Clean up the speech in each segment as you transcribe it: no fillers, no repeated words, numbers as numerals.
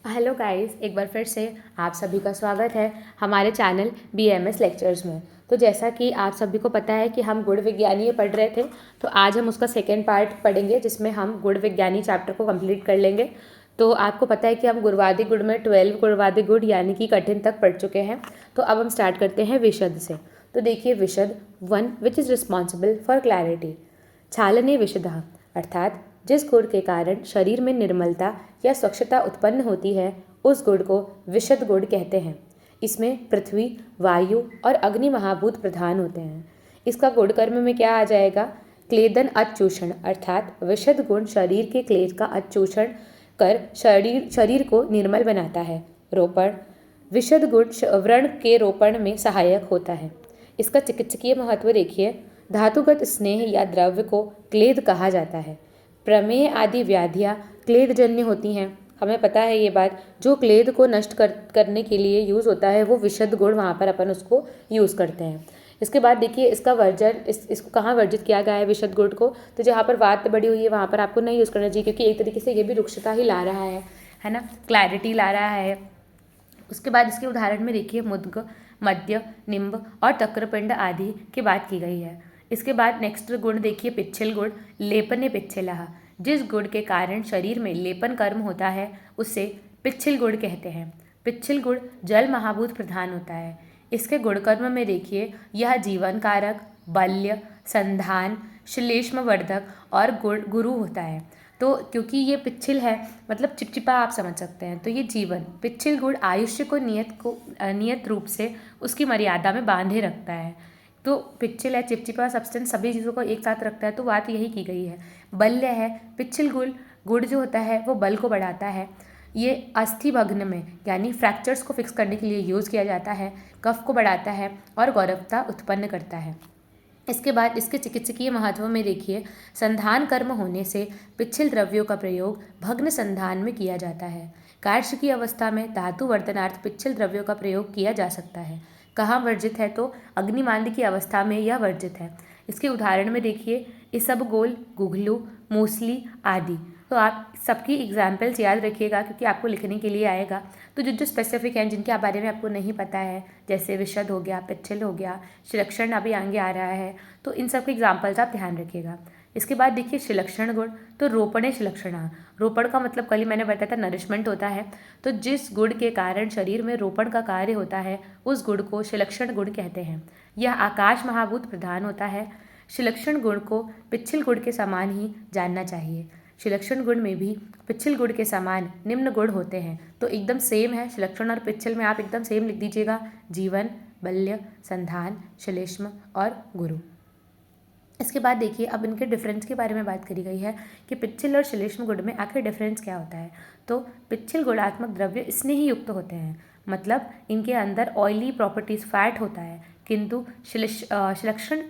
Hello guys, एक बार फिर से आप सभी का स्वागत है हमारे चैनल BMS लेक्चर्स में। तो जैसा कि आप सभी को पता है कि हम गुण विज्ञानी पढ़ रहे थे, तो आज हम उसका सेकेंड पार्ट पढ़ेंगे जिसमें हम गुण विज्ञानी चैप्टर को कंप्लीट कर लेंगे। तो आपको पता है कि हम गुणवादी गुण में 12 गुणवादी गुण यानी कि कठिन तक पढ़ चुके हैं। तो अब हम स्टार्ट करते हैं विशद से। तो देखिए विशद 1 which is responsible for clarity. छालनीय विशुद्धः अर्थात जिस गुण के कारण शरीर में निर्मलता या स्वच्छता उत्पन्न होती है उस गुण को विशद गुण कहते हैं। इसमें पृथ्वी, वायु और अग्नि महाभूत प्रधान होते हैं। इसका गुण कर्म में क्या आ जाएगा? क्लेदन अचूषण अर्थात विशद गुण शरीर के क्लेद का अचूषण कर शरीर को निर्मल बनाता है। रोपण विशद गुण व्रण के रोपण में सहायक होता है। इसका चिकित्सकीय महत्व देखिए। धातुगत स्नेह या द्रव्य को क्लेद कहा जाता है। प्रमेह आदि व्याधियाँ क्लेदजन्य होती हैं, हमें पता है ये बात। जो क्लेद को नष्ट करने के लिए यूज़ होता है वो विशद गुण, वहाँ पर अपन उसको यूज़ करते हैं। इसके बाद देखिए इसका वर्जन, इसको कहाँ वर्जित किया गया है विशद गुण को? तो जहाँ पर वात बढ़ी हुई है वहाँ पर आपको नहीं यूज़ करना चाहिए, क्योंकि एक तरीके से ये भी रुक्षता ही ला रहा है ना, क्लैरिटी ला रहा है। उसके बाद इसके उदाहरण में देखिए मुद्ग, मध्य, निम्ब और तक्रपिंड आदि की बात की गई है। इसके बाद नेक्स्ट गुण देखिए पिच्छिल गुण। लेपने पिच्छिलः जिस गुण के कारण शरीर में लेपन कर्म होता है उसे पिच्छिल गुण कहते हैं। पिच्छिल गुण जल महाभूत प्रधान होता है। इसके गुण कर्म में देखिए यह जीवन कारक, बल्य, संधान, श्लेष्मवर्धक और गुरु होता है। तो क्योंकि ये पिच्छिल है मतलब चिपचिपा आप समझ सकते हैं, तो ये जीवन पिच्छिल गुण आयुष्य को नियत रूप से उसकी मर्यादा में बांधे रखता है। तो पिच्छिल है, चिपचिपा सब्सटेंस सभी चीज़ों को एक साथ रखता है, तो बात यही की गई है। बल्य है, पिच्छिल गुण जो होता है वो बल को बढ़ाता है। ये अस्थि भग्न में यानी फ्रैक्चर्स को फिक्स करने के लिए यूज़ किया जाता है। कफ को बढ़ाता है और गौरवता उत्पन्न करता है। इसके बाद इसके चिकित्सकीय महत्व में देखिए, संधान कर्म होने से पिच्छिल द्रव्यों का प्रयोग भग्न संधान में किया जाता है। कार्य की अवस्था में धातु वर्तनार्थ पिच्छिल द्रव्यों का प्रयोग किया जा सकता है। कहाँ वर्जित है? तो अग्निमांद की अवस्था में यह वर्जित है। इसके उदाहरण में देखिए इसबगोल, गुघलू, मूसली आदि। तो आप सबकी एग्जाम्पल्स याद रखिएगा क्योंकि आपको लिखने के लिए आएगा। तो जो स्पेसिफिक हैं जिनके बारे में आपको नहीं पता है, जैसे विशद हो गया, पिच्छिल हो गया, श्लेषण अभी आगे आ रहा है, तो इन सब के एग्जाम्पल्स आप ध्यान रखिएगा। इसके बाद देखिए श्लेषण गुण। तो रोपणे श्लेषणा, रोपण का मतलब कल ही मैंने बताया था नरिशमेंट होता है। तो जिस गुण के कारण शरीर में रोपण का कार्य होता है उस गुण को श्लेषण गुण कहते हैं। यह आकाश महाभूत प्रधान होता है। श्लेषण गुण को पिच्छिल गुण के समान ही जानना चाहिए। श्लेषण गुण में भी पिच्छिल गुण के समान निम्न गुण होते हैं, तो एकदम सेम है। श्लेषण और पिच्छिल में आप एकदम सेम लिख दीजिएगा, जीवन, बल्य, संधान, श्लेष्म और गुरु। इसके बाद देखिए अब इनके डिफरेंस के बारे में बात करी गई है कि पिच्छिल और श्लेष्म गुण में आखिर डिफरेंस क्या होता है। तो पिच्छिल गुणात्मक द्रव्य स्नेही युक्त होते हैं, मतलब इनके अंदर ऑयली प्रॉपर्टीज, फैट होता है, किंतु श्लेषण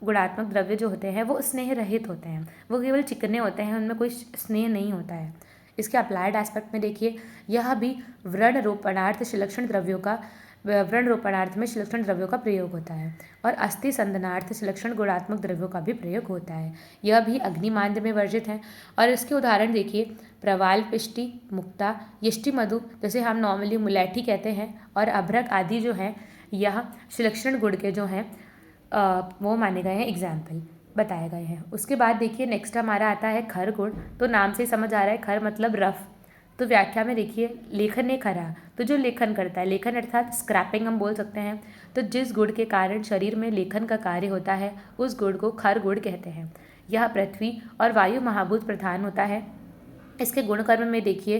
गुणात्मक द्रव्य जो होते हैं वो स्नेह रहित होते हैं, वो केवल चिकने होते हैं, उनमें कोई स्नेह नहीं होता है। इसके अप्लाइड एस्पेक्ट में देखिए यह भी व्रण रोपणार्थ श्लेषण द्रव्यों का व्रण रोपणार्थ में श्लेषण द्रव्यों का प्रयोग होता है और अस्थि संदनार्थ श्लेषण गुणात्मक द्रव्यों का भी प्रयोग होता है। यह भी अग्निमांद में वर्जित है। और इसके उदाहरण देखिए प्रवाल, पिष्टि, मुक्ता, यष्टि मधु, जैसे हम नॉर्मली मुलैठी कहते हैं, और अभ्रक आदि जो हैं यह श्लेषण गुण के जो हैं वो माने गए हैं, एग्जाम्पल बताए गए हैं। उसके बाद देखिए नेक्स्ट हमारा आता है खर गुण। तो नाम से समझ आ रहा है, खर मतलब रफ। तो व्याख्या में देखिए लेखन ने खरा, तो जो लेखन करता है, लेखन अर्थात स्क्रैपिंग हम बोल सकते हैं। तो जिस गुण के कारण शरीर में लेखन का कार्य होता है उस गुण को खर गुण कहते हैं। यह पृथ्वी और वायु महाभूत प्रधान होता है। इसके गुण कर्म में देखिए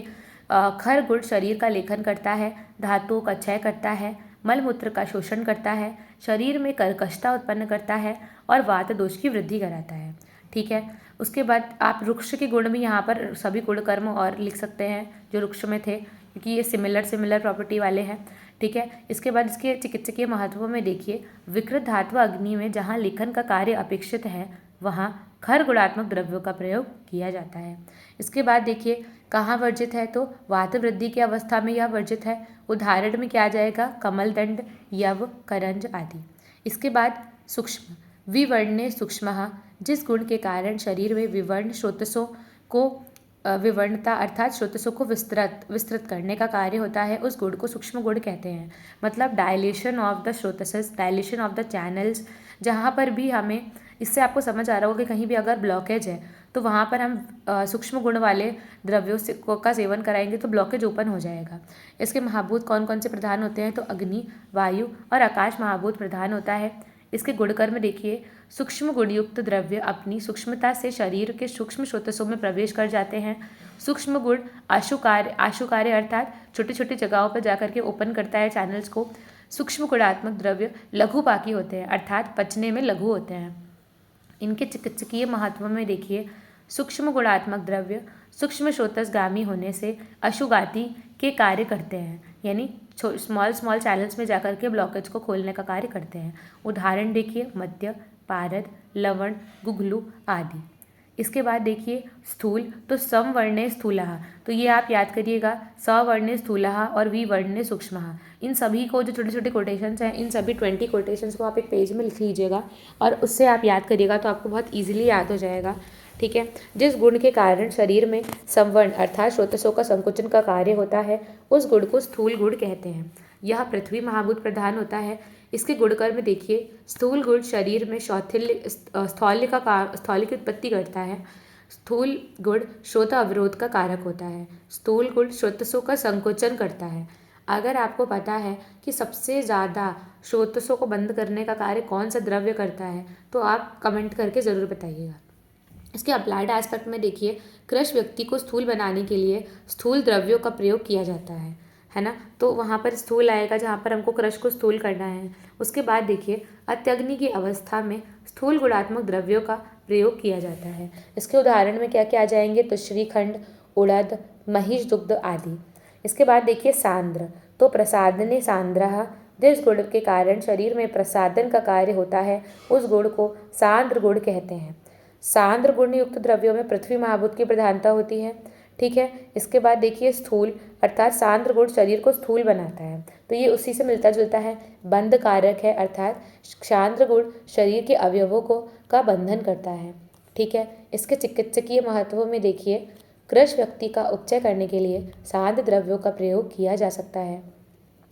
खर गुण शरीर का लेखन करता है, धातुओं का क्षय करता है, मलमूत्र का शोषण करता है, शरीर में कर्कशता उत्पन्न करता है और वात दोष की वृद्धि कराता है। ठीक है। उसके बाद आप वृक्ष के गुण भी यहाँ पर सभी गुण कर्म और लिख सकते हैं जो वृक्ष में थे, क्योंकि ये सिमिलर प्रॉपर्टी वाले हैं। ठीक है। इसके बाद इसके चिकित्सकीय महत्व में देखिए विकृत धातु अग्नि में जहाँ लेखन का कार्य अपेक्षित है वहाँ खर गुणात्मक द्रव्यों का प्रयोग किया जाता है। इसके बाद देखिए कहाँ वर्जित है? तो वात वृद्धि की अवस्था में यह वर्जित है। उदाहरण में क्या आ जाएगा? कमल दंड, यव, करंज आदि। इसके बाद सूक्ष्म विवर्णे सूक्ष्मः, जिस गुण के कारण शरीर में विवर्ण स्रोतसों को विवर्णता अर्थात स्रोतसों को विस्तृत करने का कार्य होता है, उस गुण को सूक्ष्म गुण कहते हैं। मतलब डायलेशन ऑफ द स्रोतसेस, डायलेशन ऑफ द चैनल्स, जहाँ पर भी हमें, इससे आपको समझ आ रहा होगा कि कहीं भी अगर ब्लॉकेज है तो वहाँ पर हम सूक्ष्म गुण वाले द्रव्यों से का सेवन कराएंगे तो ब्लॉकेज ओपन हो जाएगा। इसके महाभूत कौन कौन से प्रधान होते हैं? तो अग्नि, वायु और आकाश महाभूत प्रधान होता है। इसके गुणकर्म देखिए, सूक्ष्म गुणयुक्त द्रव्य अपनी सूक्ष्मता से शरीर के सूक्ष्म स्रोतसों में प्रवेश कर जाते हैं। सूक्ष्म गुण आशुकार्य अर्थात छोटी छोटी जगहों पर जाकर के ओपन करता है चैनल्स को। सूक्ष्म गुणात्मक द्रव्य लघुपाकी होते हैं अर्थात पचने में लघु होते हैं। इनके चिकित्सकीय महत्व में देखिए, सूक्ष्म गुणात्मक द्रव्य सूक्ष्म स्रोतसगामी होने से अशुगाति के कार्य करते हैं, यानी स्मॉल चैनल्स में जाकर के ब्लॉकेज को खोलने का कार्य करते हैं। उदाहरण देखिए, मद्य, पारद, लवण, गुग्गुलू आदि। इसके बाद देखिए स्थूल, तो समवर्णे स्थूलः, तो ये आप याद करिएगा, सवर्णे स्थूलः और विवर्णे सूक्ष्मः। इन सभी को जो छोटे छोटे कोटेशंस हैं, इन सभी 20 कोटेशंस को आप एक पेज में लिख लीजिएगा और उससे आप याद करिएगा तो आपको बहुत ईजिली याद हो जाएगा। ठीक है। जिस गुण के कारण शरीर में संवर्ण अर्थात स्रोतसों का संकुचन का कार्य होता है, उस गुण को स्थूल गुण कहते हैं। यह पृथ्वी महाभूत प्रधान होता है। इसके गुणकर्म देखिए, स्थूल गुण शरीर में स्थौल्य की उत्पत्ति करता है। स्थूल गुण श्रोत अवरोध का कारक होता है। स्थूल गुण स्रोतसों का संकोचन करता है। अगर आपको पता है कि सबसे ज़्यादा स्रोतसों को बंद करने का कार्य कौन सा द्रव्य करता है तो आप कमेंट करके ज़रूर बताइएगा। इसके अप्लाइड एस्पेक्ट में देखिए, कृश व्यक्ति को स्थूल बनाने के लिए स्थूल द्रव्यों का प्रयोग किया जाता है ना। तो वहाँ पर स्थूल आएगा जहाँ पर हमको क्रश को स्थूल करना है। उसके बाद देखिए, अत्यग्नि की अवस्था में स्थूल गुणात्मक द्रव्यों का प्रयोग किया जाता है। इसके उदाहरण में क्या क्या आ जाएंगे? तो श्रीखंड, उड़द, महिष दुग्ध आदि। इसके बाद देखिए सांद्र, तो प्रसादने सांद्रः, जिस गुण के कारण शरीर में प्रसादन का कार्य होता है उस गुण को सांद्र गुण कहते हैं। सांद्र गुण युक्त द्रव्यों में पृथ्वी महाभूत की प्रधानता होती है। ठीक है। इसके बाद देखिए स्थूल अर्थात सांद्र गुण शरीर को स्थूल बनाता है, तो ये उसी से मिलता जुलता है। बंध कारक है अर्थात सांद्र गुण शरीर के अवयवों को का बंधन करता है। ठीक है। इसके चिकित्सकीय महत्व में देखिए, कृश व्यक्ति का उपचय करने के लिए सांद्र द्रव्यों का प्रयोग किया जा सकता है।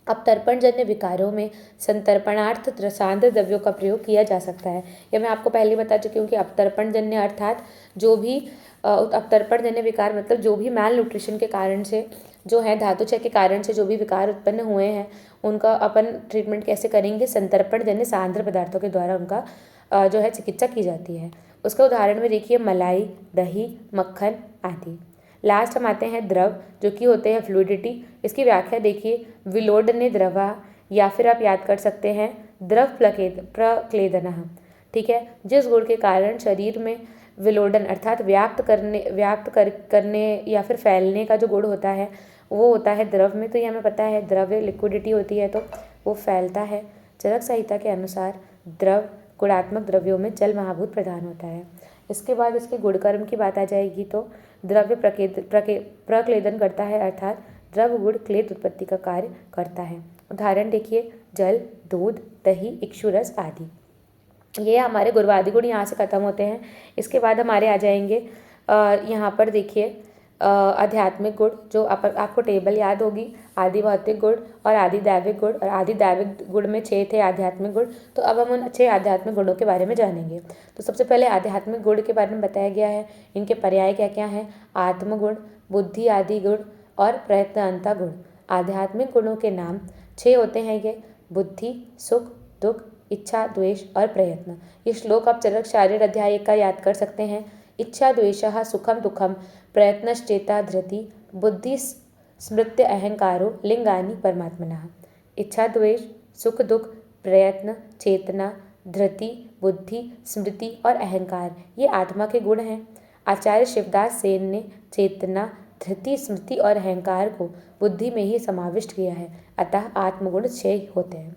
अपतर्पणजन्य विकारों में संतर्पणार्थ सांद्र द्रव्यों का प्रयोग किया जा सकता है। यह मैं आपको पहले बता चुकी हूँ कि अपतर्पणजन्य अर्थात जो भी अपतर्पणजन्य विकार मतलब जो भी मैल न्यूट्रिशन के कारण से जो है धातुचय के कारण से जो भी विकार उत्पन्न हुए हैं उनका अपन ट्रीटमेंट कैसे करेंगे? संतर्पणजन्य सांद्र पदार्थों के द्वारा उनका जो है चिकित्सा की जाती है। उसका उदाहरण में देखिए मलाई, दही, मक्खन आदि। लास्ट हम आते हैं द्रव, जो कि होते हैं फ्लूइडिटी। इसकी व्याख्या देखिए, विलोडने द्रवा, या फिर आप याद कर सकते हैं द्रव प्रक्लेदनः। ठीक है। जिस गुण के कारण शरीर में विलोडन अर्थात व्याप्त करने या फिर फैलने का जो गुण होता है वो होता है द्रव में। तो ये हमें पता है, द्रव्य लिक्विडिटी होती है तो वो फैलता है। चरक संहिता के अनुसार द्रव गुणात्मक द्रव्यों में जल महाभूत प्रधान होता है। इसके बाद इसके गुणकर्म की बात आ जाएगी तो द्रव्य प्रक्लेदन करता है अर्थात द्रव गुण क्लेद उत्पत्ति का कार्य करता है। उदाहरण देखिए, जल, दूध, दही, इक्षुरस आदि। ये हमारे गुणवादी गुण यहाँ से खत्म होते हैं। इसके बाद हमारे आ जाएंगे यहाँ पर देखिए आध्यात्मिक गुण, जो आपको टेबल याद होगी, आदि भौतिक गुण और आदि दैविक गुण, और आदि दैविक गुण में 6 थे आध्यात्मिक गुण। तो अब हम उन 6 आध्यात्मिक गुणों के बारे में जानेंगे। तो सबसे पहले आध्यात्मिक गुण के बारे में बताया गया है। इनके पर्याय क्या क्या हैं? आत्मगुण, बुद्धि आदि गुण और प्रयत्नता गुण। आध्यात्मिक गुणों के नाम 6 होते हैं ये: बुद्धि, सुख, दुख, इच्छा, द्वेष और प्रयत्न। ये श्लोक आप चरक शारीर अध्याय 1 का याद कर सकते हैं। इच्छा द्वेषः सुखम दुखम, प्रयत्नश्चेता धृति, बुद्धि स्मृत्य अहंकारो लिंगानि परमात्मनः। इच्छा द्वेष, सुख दुख, प्रयत्न, चेतना, धृति, बुद्धि, स्मृति और अहंकार ये आत्मा के गुण हैं। आचार्य शिवदास सेन ने चेतना, धृति, स्मृति और अहंकार को बुद्धि में ही समाविष्ट किया है, अतः आत्मगुण 6 होते हैं।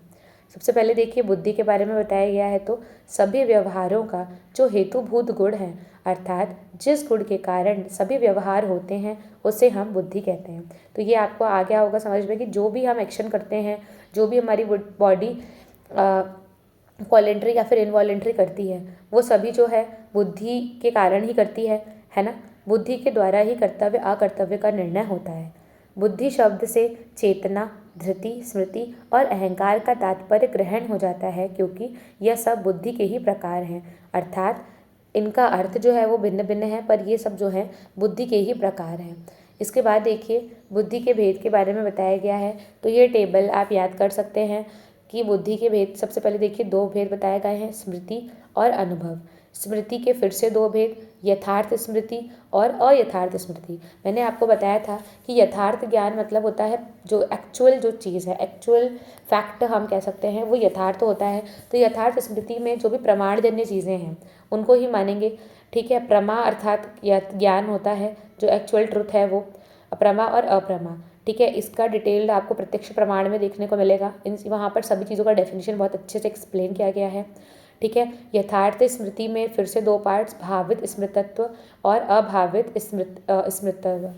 सबसे पहले देखिए बुद्धि के बारे में बताया गया है, तो सभी व्यवहारों का जो हेतुभूत गुण है अर्थात जिस गुण के कारण सभी व्यवहार होते हैं उसे हम बुद्धि कहते हैं। तो ये आपको आ गया होगा समझ में कि जो भी हम एक्शन करते हैं, जो भी हमारी बॉडी वॉलेंट्री या फिर इनवॉलेंट्री करती है वो सभी जो है बुद्धि के कारण ही करती है ना। बुद्धि के द्वारा ही कर्तव्य अकर्तव्य का निर्णय होता है। बुद्धि शब्द से चेतना, धृति, स्मृति और अहंकार का तात्पर्य ग्रहण हो जाता है, क्योंकि यह सब बुद्धि के ही प्रकार हैं। अर्थात इनका अर्थ जो है वो भिन्न भिन्न है, पर ये सब जो है बुद्धि के ही प्रकार हैं। इसके बाद देखिए बुद्धि के भेद के बारे में बताया गया है। तो ये टेबल आप याद कर सकते हैं कि बुद्धि के भेद, सबसे पहले देखिए 2 भेद बताए गए हैं, स्मृति और अनुभव। स्मृति के फिर से 2 भेद, यथार्थ स्मृति और अयथार्थ स्मृति। मैंने आपको बताया था कि यथार्थ ज्ञान मतलब होता है जो एक्चुअल जो चीज़ है, एक्चुअल फैक्ट हम कह सकते हैं, वो यथार्थ होता है। तो यथार्थ स्मृति में जो भी प्रमाणजन्य चीज़ें हैं उनको ही मानेंगे, ठीक है। प्रमा अर्थात ज्ञान होता है जो एक्चुअल ट्रुथ है, वो प्रमा और अप्रमा, ठीक है। इसका डिटेल्ड आपको प्रत्यक्ष प्रमाण में देखने को मिलेगा। इन वहाँ पर सभी चीज़ों का डेफिनेशन बहुत अच्छे से एक्सप्लेन किया गया है, ठीक है। यथार्थ स्मृति में फिर से 2 पार्ट्स, भावित स्मृतत्व और अभावित स्मृतत्व।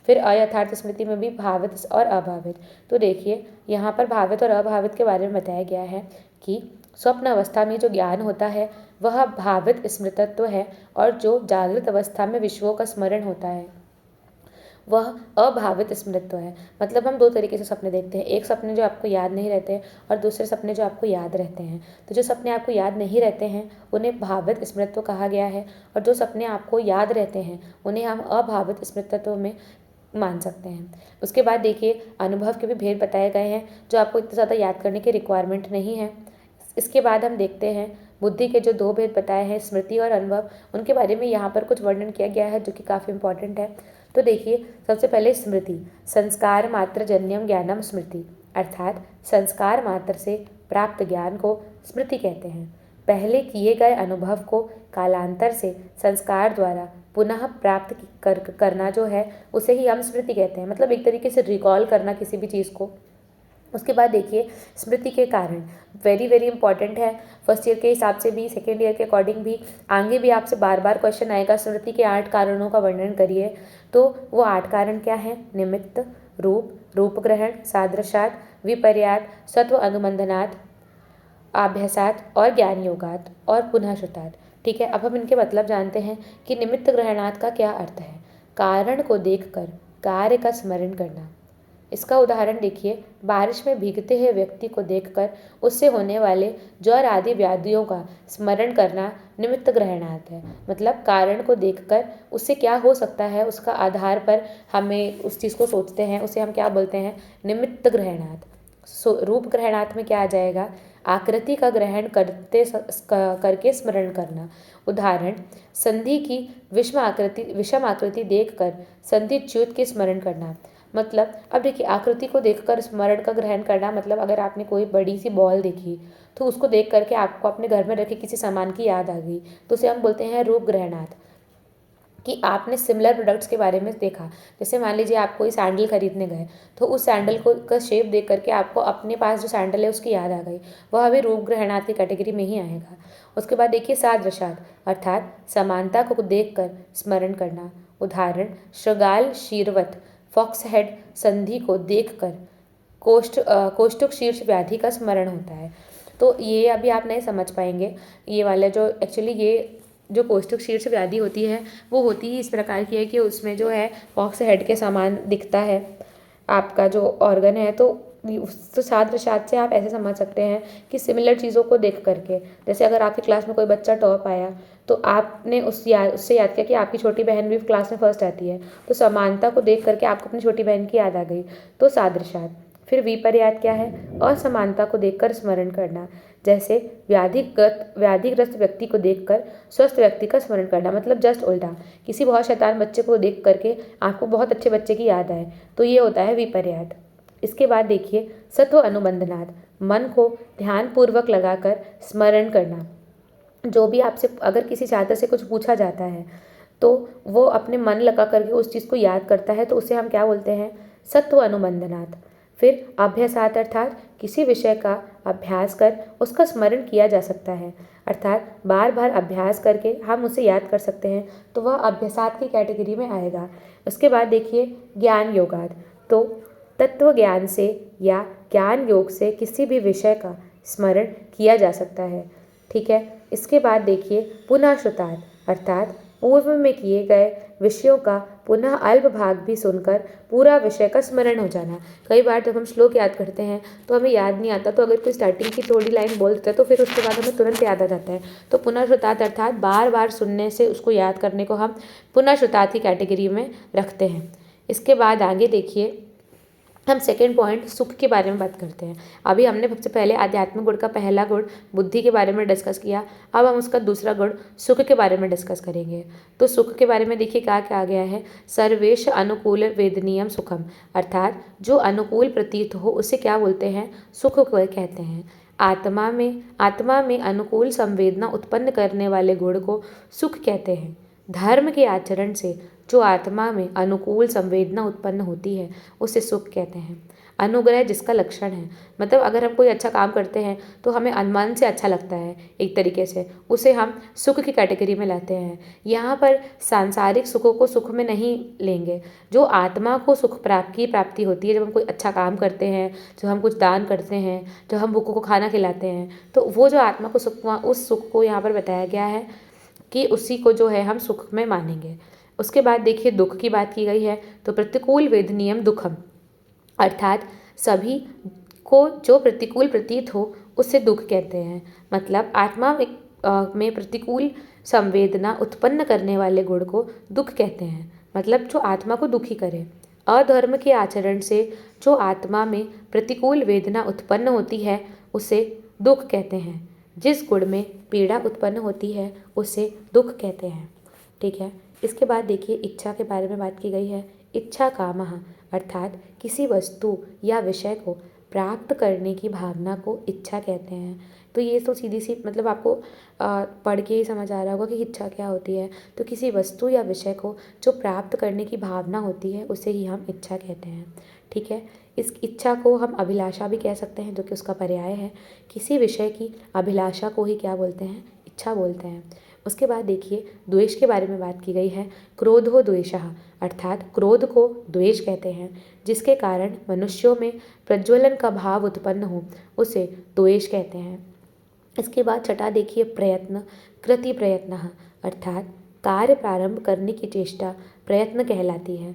फिर अयथार्थ स्मृति में भी भावित और अभावित। तो देखिए यहाँ पर भावित और अभावित के बारे में बताया गया है कि स्वप्न अवस्था में जो ज्ञान होता है वह भावित स्मृतत्व है, और जो जागृत अवस्था में विषयों का स्मरण होता है वह अभावित स्मृतत्व है। मतलब हम 2 तरीके से सपने देखते हैं, एक सपने जो आपको याद नहीं रहते और दूसरे सपने जो आपको याद रहते हैं। तो जो सपने आपको याद नहीं रहते हैं उन्हें भावित स्मृतत्व कहा गया है, और जो सपने आपको याद रहते हैं उन्हें हम अभावित स्मृतत्व में मान सकते हैं। उसके बाद देखिए अनुभव के भी भेद बताए गए हैं, जो आपको इतना ज़्यादा याद करने की रिक्वायरमेंट नहीं है। इसके बाद हम देखते हैं बुद्धि के जो 2 भेद बताए हैं, स्मृति और अनुभव, उनके बारे में यहाँ पर कुछ वर्णन किया गया है जो कि काफ़ी इंपॉर्टेंट है। तो देखिए सबसे पहले स्मृति, संस्कार मात्र जन्यम ज्ञानम स्मृति, अर्थात संस्कार मात्र से प्राप्त ज्ञान को स्मृति कहते हैं। पहले किए गए अनुभव को कालांतर से संस्कार द्वारा पुनः प्राप्त करना जो है उसे ही हम स्मृति कहते हैं, मतलब एक तरीके से रिकॉल करना किसी भी चीज़ को। उसके बाद देखिए स्मृति के कारण, वेरी वेरी इंपॉर्टेंट है, फर्स्ट ईयर के हिसाब से भी, सेकेंड ईयर के अकॉर्डिंग भी, आगे भी आपसे बार बार क्वेश्चन आएगा स्मृति के 8 कारणों का वर्णन करिए। तो वो 8 कारण क्या हैं? निमित्त, रूप, रूप ग्रहण, सादृशात, विपर्यात, सत्व अनुबंधनात्, आभ्यासात और ज्ञान योगात और पुनः श्रुतात्। ठीक है, अब हम इनके मतलब जानते हैं कि निमित्त ग्रहणात् का क्या अर्थ है। कारण को देखकर कार्य का स्मरण करना। इसका उदाहरण देखिए, बारिश में भीगते हुए व्यक्ति को देखकर उससे होने वाले ज्वर आदि व्याधियों का स्मरण करना निमित्त ग्रहणात् है। मतलब कारण को देखकर उससे क्या हो सकता है उसका आधार पर हमें उस चीज़ को सोचते हैं, उसे हम क्या बोलते हैं? निमित्त ग्रहणात्। रूप ग्रहणात् में क्या आ जाएगा? आकृति का ग्रहण करके स्मरण करना। उदाहरण, संधि की विषम आकृति देखकर संधि च्युत के स्मरण करना। मतलब अब देखिए आकृति को देखकर स्मरण का ग्रहण करना, मतलब अगर आपने कोई बड़ी सी बॉल देखी तो उसको देख करके आपको अपने घर में रखे किसी सामान की याद आ गई, तो उसे हम बोलते हैं रूप ग्रहणात्। कि आपने सिमिलर प्रोडक्ट्स के बारे में देखा, जैसे मान लीजिए आप कोई सैंडल खरीदने गए तो उस सैंडल को का शेप देख करके आपको अपने पास जो सैंडल है उसकी याद आ गई, वह अभी रूप ग्रहणात् की कैटेगरी में ही आएगा। उसके बाद देखिए सादृशात्, अर्थात समानता को देखकर स्मरण करना। उदाहरण, श्रृगाल शीर्वत, फॉक्स हेड संधि को देखकर कोष्ठक शीर्ष व्याधि का स्मरण होता है। तो ये अभी आप नहीं समझ पाएंगे, ये वाला जो एक्चुअली ये जो कोष्ठक शीर्ष व्याधि होती है वो होती ही इस प्रकार की है कि उसमें जो है फॉक्स हेड के समान दिखता है आपका जो ऑर्गन है। तो सादृशात् से आप ऐसे समझ सकते हैं कि सिमिलर चीज़ों को देख करके, जैसे अगर आपकी क्लास में कोई बच्चा टॉप आया तो आपने उससे याद किया कि आपकी छोटी बहन भी क्लास में फर्स्ट आती है, तो समानता को देख करके आपको अपनी छोटी बहन की याद आ गई, तो सादृशात्। फिर विपर्यात क्या है? असमानता को देखकर स्मरण करना। जैसे व्याधिग्रस्त व्यक्ति को देखकर स्वस्थ व्यक्ति का स्मरण करना, मतलब जस्ट उल्टा, किसी बहुत शैतान बच्चे को देख करके आपको बहुत अच्छे बच्चे की याद आए, तो ये होता है विपर्यात। इसके बाद देखिए सत्व अनुबंधनात्, मन को ध्यानपूर्वक लगाकर स्मरण करना। जो भी आपसे अगर किसी छात्र से कुछ पूछा जाता है तो वो अपने मन लगा करके उस चीज़ को याद करता है, तो उसे हम क्या बोलते हैं? सत्व अनुबंधनात्। फिर अभ्यासात्, अर्थात किसी विषय का अभ्यास कर उसका स्मरण किया जा सकता है, अर्थात बार बार अभ्यास करके हम उसे याद कर सकते हैं, तो वह अभ्यासात् की कैटेगरी में आएगा। उसके बाद देखिए ज्ञान योगात्, तो तत्व ज्ञान से या ज्ञान योग से किसी भी विषय का स्मरण किया जा सकता है। ठीक है, इसके बाद देखिए पुनः श्रुतात्, अर्थात पूर्व में किए गए विषयों का पुनः अल्प भाग भी सुनकर पूरा विषय का स्मरण हो जाना। कई बार जब हम श्लोक याद करते हैं तो हमें याद नहीं आता, तो अगर कोई स्टार्टिंग की थोड़ी लाइन बोल देता है तो फिर उसके बाद हमें तुरंत याद आ जाता है। तो पुनः श्रुतार्थ अर्थात बार बार सुनने से उसको याद करने को हम पुनः श्रुतार्थ की कैटेगरी में रखते हैं। इसके बाद आगे देखिए, हम सेकेंड पॉइंट सुख के बारे में बात करते हैं। अभी हमने सबसे पहले आध्यात्मिक गुण का पहला गुण बुद्धि के बारे में डिस्कस किया, अब हम उसका दूसरा गुण सुख के बारे में डिस्कस करेंगे। तो सुख के बारे में देखिए क्या क्या आ गया है। सर्वेश अनुकूल वेदनीयम सुखम, अर्थात जो अनुकूल प्रतीत हो उसे क्या बोलते हैं, सुख को कहते हैं। आत्मा में अनुकूल संवेदना उत्पन्न करने वाले गुण को सुख कहते हैं। धर्म के आचरण से जो आत्मा में अनुकूल संवेदना उत्पन्न होती है उसे सुख कहते हैं। अनुग्रह जिसका लक्षण है, मतलब अगर हम कोई अच्छा काम करते हैं तो हमें मन से अच्छा लगता है एक तरीके से, उसे हम सुख की कैटेगरी में लाते हैं। यहाँ पर सांसारिक सुखों को सुख में नहीं लेंगे। जो आत्मा को सुख प्राप्ति होती है जब हम कोई अच्छा काम करते हैं, जब हम कुछ दान करते हैं, जब हम भूखों को खाना खिलाते हैं, तो वो जो आत्मा को सुख, उस सुख को यहाँ पर बताया गया है कि उसी को जो है हम सुख में मानेंगे। उसके बाद देखिए दुख की बात की गई है, तो प्रतिकूल वेदनीयम दुखम, अर्थात सभी को जो प्रतिकूल प्रतीत हो उसे दुख कहते हैं। मतलब आत्मा में प्रतिकूल संवेदना उत्पन्न करने वाले गुण को दुख कहते हैं, मतलब जो आत्मा को दुखी करे। अधर्म के आचरण से जो आत्मा में प्रतिकूल वेदना उत्पन्न होती है उसे दुख कहते हैं। जिस गुण में पीड़ा उत्पन्न होती है उसे दुख कहते हैं। ठीक है। इसके बाद देखिए इच्छा के बारे में बात की गई है। इच्छा कामः, अर्थात किसी वस्तु या विषय को प्राप्त करने की भावना को इच्छा कहते हैं। तो ये तो सीधी सी मतलब आपको पढ़ के ही समझ आ रहा होगा कि इच्छा क्या होती है। तो किसी वस्तु या विषय को जो प्राप्त करने की भावना होती है उसे ही हम इच्छा कहते हैं। ठीक है। इस इच्छा को हम अभिलाषा भी कह सकते हैं, जो कि उसका पर्याय है। किसी विषय की अभिलाषा को ही क्या बोलते हैं, इच्छा बोलते हैं। उसके बाद देखिए द्वेष के बारे में बात की गई है। क्रोधो द्वेषः, अर्थात क्रोध को द्वेष कहते हैं। जिसके कारण मनुष्यों में प्रज्वलन का भाव उत्पन्न हो उसे द्वेष कहते हैं। इसके बाद छठा देखिए प्रयत्न, कृति प्रयत्नः, अर्थात कार्य प्रारंभ करने की चेष्टा प्रयत्न कहलाती है।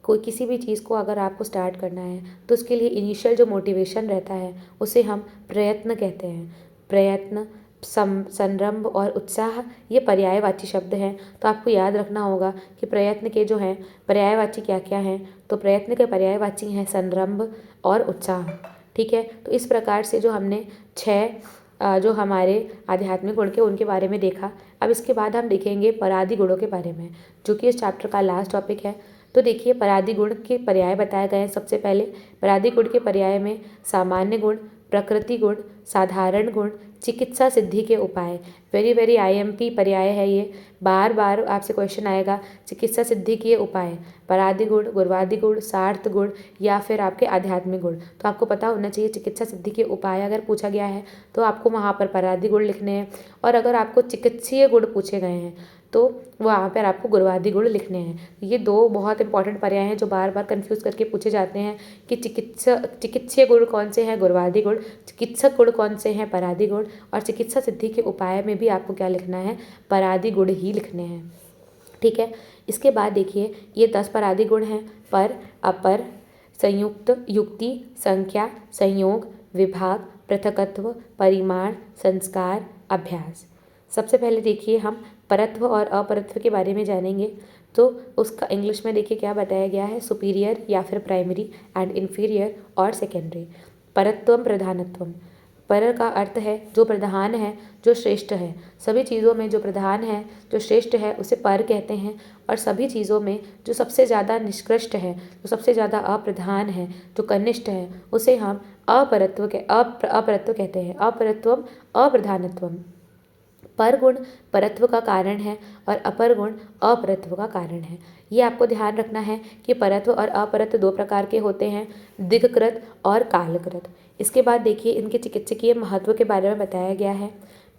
कोई किसी भी चीज़ को अगर आपको स्टार्ट करना है तो उसके लिए इनिशियल जो मोटिवेशन रहता है उसे हम प्रयत्न कहते हैं। प्रयत्न, संरंभ और उत्साह ये पर्यायवाची शब्द हैं। तो आपको याद रखना होगा कि प्रयत्न के जो हैं पर्यायवाची क्या क्या हैं। तो प्रयत्न के पर्यायवाची हैं संरंभ और उत्साह। ठीक है। तो इस प्रकार से जो हमने 6 जो हमारे आध्यात्मिक गुण के उनके बारे में देखा। अब इसके बाद हम देखेंगे परादि गुणों के बारे में, जो कि इस चैप्टर का लास्ट टॉपिक है। तो देखिए परादि गुण के पर्याय बताए गए हैं। सबसे पहले परादि गुण के पर्याय में सामान्य गुण, प्रकृति गुण, साधारण गुण, चिकित्सा सिद्धि के उपाय। वेरी IMP पर्याय है ये, बार बार आपसे क्वेश्चन आएगा। चिकित्सा सिद्धि के उपाय, परादि गुण, गुरवादि गुण, सार्थ गुण या फिर आपके आध्यात्मिक गुण। तो आपको पता होना चाहिए चिकित्सा सिद्धि के उपाय अगर पूछा गया है तो आपको वहाँ पर परादि गुण लिखने हैं, और अगर आपको चिकित्सीय गुण पूछे गए हैं तो वहाँ पर आपको गुरवादि गुण लिखने हैं। ये 2 बहुत इंपॉर्टेंट पर्याय हैं जो बार बार कंफ्यूज करके पूछे जाते हैं कि चिकित्सीय गुण कौन से हैं, गुरवादि गुण, चिकित्सक गुण कौन से हैं, परादि गुण, और चिकित्सा सिद्धि के उपाय में भी आपको क्या लिखना है, परादि गुण ही लिखने हैं। ठीक है। इसके बाद देखिए ये 10 परादि गुण हैं। पर, अपर, संयुक्त, युक्ति, संख्या, संयोग, विभाग, पृथकत्व, परिमाण, संस्कार, अभ्यास। सबसे पहले देखिए हम परत्व और अपरत्व के बारे में जानेंगे। तो उसका इंग्लिश में देखिए क्या बताया गया है, सुपीरियर या फिर प्राइमरी एंड इन्फीरियर और सेकेंडरी। परत्वम प्रधानत्वम, पर का अर्थ है जो प्रधान है, जो श्रेष्ठ है। सभी चीज़ों में जो प्रधान है, जो श्रेष्ठ है उसे पर कहते हैं, और सभी चीज़ों में जो सबसे ज़्यादा निष्कृष्ट है, जो सबसे ज़्यादा अप्रधान है, जो कनिष्ठ है, उसे हम अपरत्व कहते हैं। अपरत्वम अप्रधानत्वम। पर गुण परत्व का कारण है और अपर गुण अपरत्व का कारण है। ये आपको ध्यान रखना है कि परत्व और अपरत्व 2 प्रकार के होते हैं, दिक्कृत और कालकृत। इसके बाद देखिए इनके चिकित्सकीय महत्व के बारे में बताया गया है।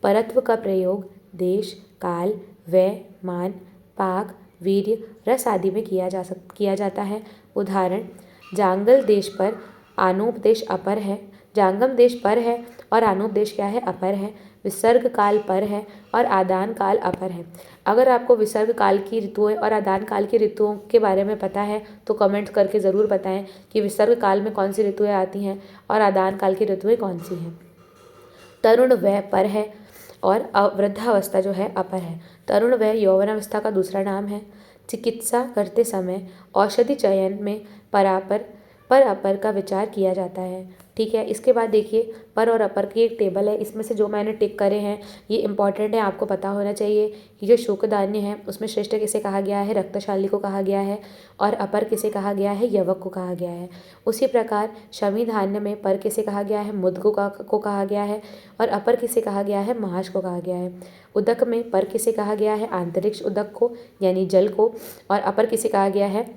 परत्व का प्रयोग देश, काल, व्यय, मान, पाक, वीर्य, रस आदि में किया जाता है। उदाहरण, जांगल देश पर आनूप देश अपर है, जांगम देश पर है और आनूप देश क्या है, अपर है। विसर्ग काल पर है और आदान काल अपर है। अगर आपको विसर्ग काल की ऋतुएं और आदान काल की ऋतुओं के बारे में पता है तो कमेंट करके ज़रूर बताएं कि विसर्ग काल में कौन सी ऋतुएं आती हैं और आदान काल की ऋतुएं कौन सी हैं। तरुण वय पर है और वृद्धावस्था जो है अपर है। तरुण वय यौवनावस्था का दूसरा नाम है। चिकित्सा करते समय औषधि चयन में पर अपर का विचार किया जाता है। ठीक है, इसके बाद देखिए पर और अपर की एक टेबल है। इसमें से जो मैंने टिक करे हैं ये इंपॉर्टेंट है, आपको पता होना चाहिए कि जो शोकधान्य है उसमें श्रेष्ठ किसे कहा गया है, रक्तशाली को कहा गया है, और अपर किसे कहा गया है, यवक को कहा गया है। उसी प्रकार शमी धान्य में पर किसे कहा गया है, मुद को कहा गया है, और अपर किसे कहा गया है, महाश को कहा गया है। उदक में पर किसे कहा गया है, आंतरिक्ष उदक को यानी जल को, और अपर किसे कहा गया है,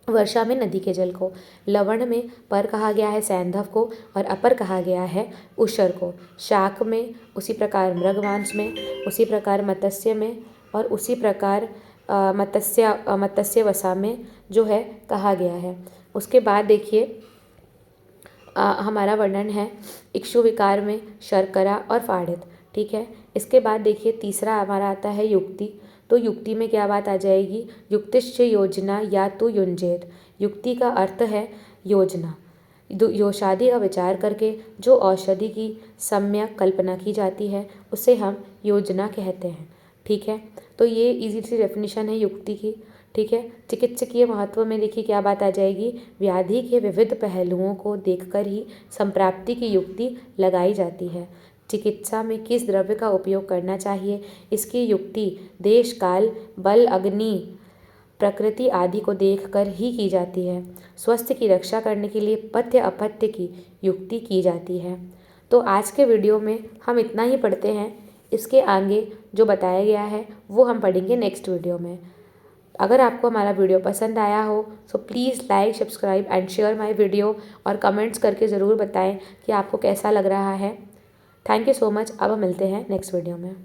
वर्षा में नदी के जल को। लवण में पर कहा गया है सैंधव को और अपर कहा गया है उशर को। शाक में उसी प्रकार मृगमांस में, उसी प्रकार मत्स्य में, और उसी प्रकार मत्स्य वसा में जो है कहा गया है। उसके बाद देखिए हमारा वर्णन है इक्षु विकार में शर्करा और फाड़ित। ठीक है, इसके बाद देखिए तीसरा हमारा आता है युक्ति। तो युक्ति में क्या बात आ जाएगी, युक्तिश्च योजना या तो युंजेत। युक्ति का अर्थ है योजना। योषादि का विचार करके जो औषधि की सम्यक कल्पना की जाती है उसे हम योजना कहते हैं। ठीक है, तो ये इजी सी डेफिनेशन है युक्ति की। ठीक है, चिकित्सकीय महत्व में देखिए क्या बात आ जाएगी, व्याधि के विविध पहलुओं को देखकर ही संप्राप्ति की युक्ति लगाई जाती है। चिकित्सा में किस द्रव्य का उपयोग करना चाहिए, इसकी युक्ति देश काल बल अग्नि प्रकृति आदि को देखकर ही की जाती है। स्वास्थ्य की रक्षा करने के लिए पथ्य अपथ्य की युक्ति की जाती है। तो आज के वीडियो में हम इतना ही पढ़ते हैं। इसके आगे जो बताया गया है वो हम पढ़ेंगे नेक्स्ट वीडियो में। अगर आपको हमारा वीडियो पसंद आया हो तो please like, subscribe and share my video, और कमेंट्स करके ज़रूर बताएं कि आपको कैसा लग रहा है। Thank you so much. अब हम मिलते हैं नेक्स्ट वीडियो में।